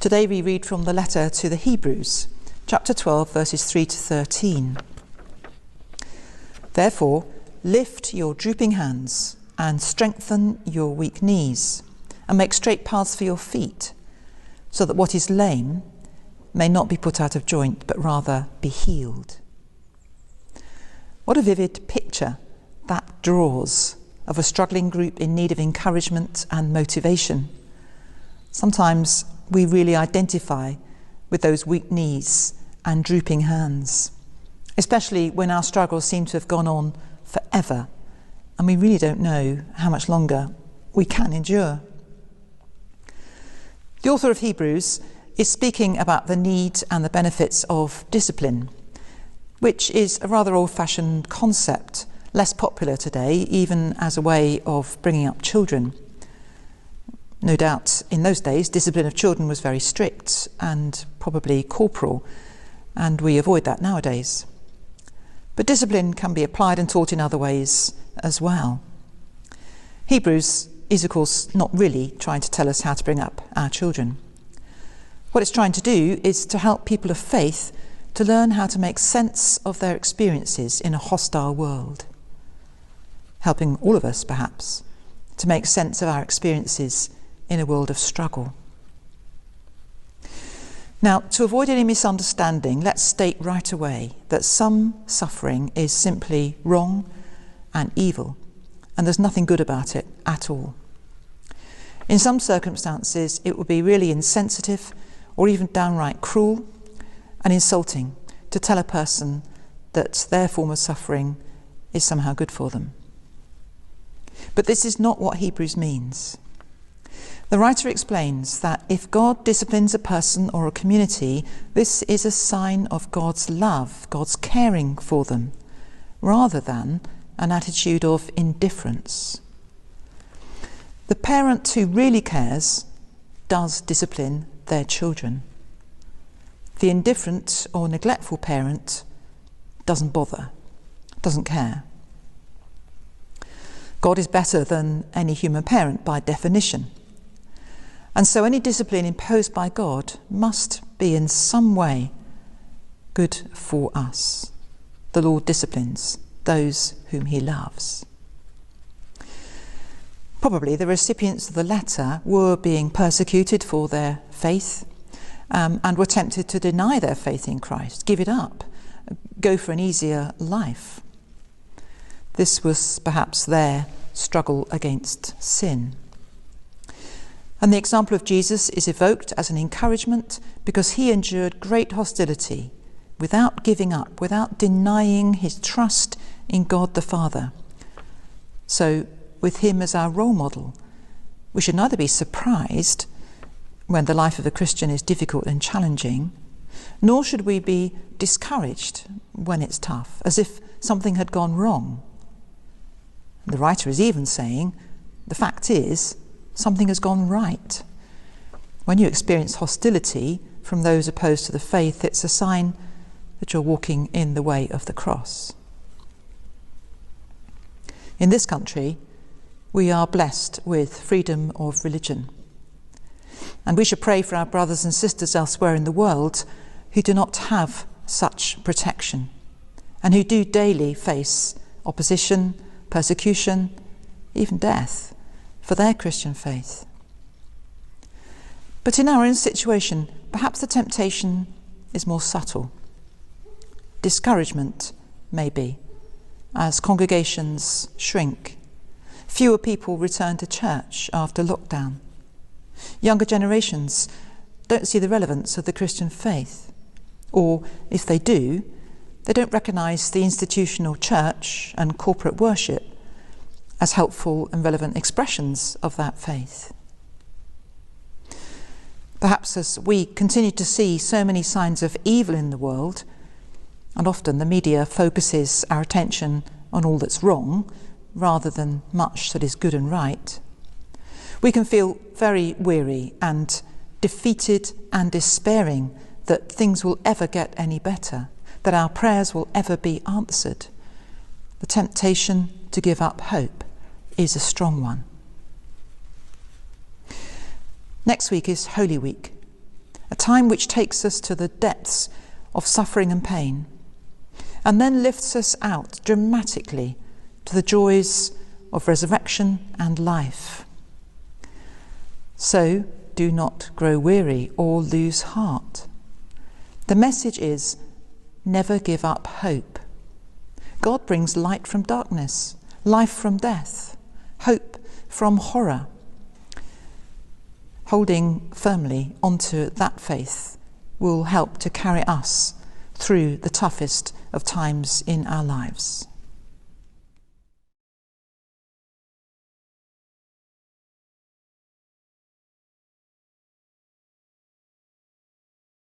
Today we read from the letter to the Hebrews, chapter 12, verses 3 to 13. Therefore, lift your drooping hands and strengthen your weak knees, and make straight paths for your feet, so that what is lame may not be put out of joint, but rather be healed. What a vivid picture that draws of a struggling group in need of encouragement and motivation. Sometimes we really identify with those weak knees and drooping hands, especially when our struggles seem to have gone on forever and we really don't know how much longer we can endure. The author of Hebrews is speaking about the need and the benefits of discipline, which is a rather old-fashioned concept, less popular today, even as a way of bringing up children. No doubt in those days discipline of children was very strict and probably corporal, and we avoid that nowadays. But discipline can be applied and taught in other ways as well. Hebrews is of course not really trying to tell us how to bring up our children. What it's trying to do is to help people of faith to learn how to make sense of their experiences in a hostile world. Helping all of us perhaps to make sense of our experiences in a world of struggle. Now, to avoid any misunderstanding, let's state right away that some suffering is simply wrong and evil, and there's nothing good about it at all. In some circumstances, it would be really insensitive or even downright cruel and insulting to tell a person that their form of suffering is somehow good for them. But this is not what Hebrews means. The writer explains that if God disciplines a person or a community, this is a sign of God's love, God's caring for them, rather than an attitude of indifference. The parent who really cares does discipline their children. The indifferent or neglectful parent doesn't bother, doesn't care. God is better than any human parent by definition. And so any discipline imposed by God must be in some way good for us. The Lord disciplines those whom he loves. Probably the recipients of the letter were being persecuted for their faith and were tempted to deny their faith in Christ, give it up, go for an easier life. This was perhaps their struggle against sin. And the example of Jesus is evoked as an encouragement because he endured great hostility without giving up, without denying his trust in God the Father. So, with him as our role model, we should neither be surprised when the life of a Christian is difficult and challenging, nor should we be discouraged when it's tough, as if something had gone wrong. The writer is even saying, the fact is, something has gone right. When you experience hostility from those opposed to the faith, it's a sign that you're walking in the way of the cross. In this country, we are blessed with freedom of religion. And we should pray for our brothers and sisters elsewhere in the world who do not have such protection and who do daily face opposition, persecution, even death for their Christian faith. But in our own situation, perhaps the temptation is more subtle. Discouragement, maybe, as congregations shrink. Fewer people return to church after lockdown. Younger generations don't see the relevance of the Christian faith, or if they do, they don't recognise the institutional church and corporate worship as helpful and relevant expressions of that faith. Perhaps as we continue to see so many signs of evil in the world, and often the media focuses our attention on all that's wrong rather than much that is good and right, we can feel very weary and defeated and despairing that things will ever get any better, that our prayers will ever be answered. The temptation to give up hope is a strong one. Next week is Holy Week, a time which takes us to the depths of suffering and pain, and then lifts us out dramatically to the joys of resurrection and life. So do not grow weary or lose heart. The message is, never give up hope. God brings light from darkness, life from death, hope from horror. Holding firmly onto that faith will help to carry us through the toughest of times in our lives.